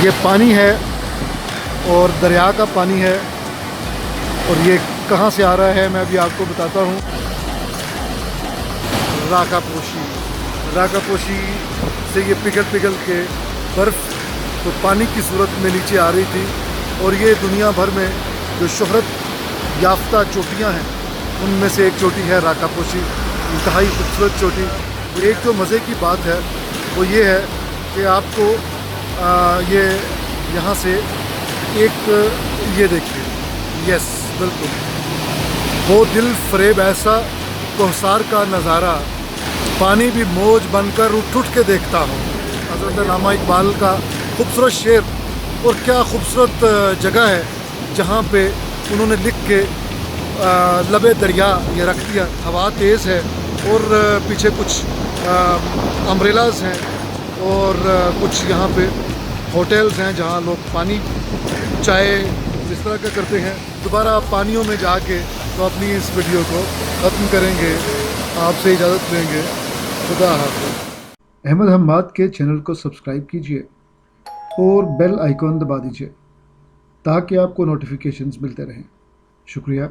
یہ پانی ہے اور دریا کا پانی ہے، اور یہ کہاں سے آ رہا ہے میں ابھی آپ کو بتاتا ہوں۔ راکا پوشی سے یہ پگھل کے برف تو پانی کی صورت میں نیچے آ رہی تھی، اور یہ دنیا بھر میں جو شہرت یافتہ چوٹیاں ہیں ان میں سے ایک چوٹی ہے راکا پوشی، انتہائی خوبصورت چوٹی۔ ایک جو مزے کی بات ہے وہ یہ ہے کہ آپ کو یہ یہاں سے ایک یہ دیکھیے، یس بالکل وہ دل فریب ایسا کوہسار کا نظارہ، پانی بھی موج بن کر اٹھ کے دیکھتا ہوں۔ حضرت علامہ اقبال کا خوبصورت شعر، اور کیا خوبصورت جگہ ہے جہاں پہ انہوں نے لکھ کے لبے دریا یہ رکھ دیا۔ ہوا تیز ہے اور پیچھے کچھ امبریلاز ہیں، اور کچھ یہاں پہ ہوٹلز ہیں جہاں لوگ پانی چائے اس طرح کا کرتے ہیں۔ دوبارہ پانیوں میں جا کے تو اپنی اس ویڈیو کو ختم کریں گے، آپ سے اجازت لیں گے، خدا حافظ۔ احمد حماد کے چینل کو سبسکرائب کیجئے اور بیل آئیکن دبا دیجئے تاکہ آپ کو نوٹیفیکیشنز ملتے رہیں۔ شکریہ۔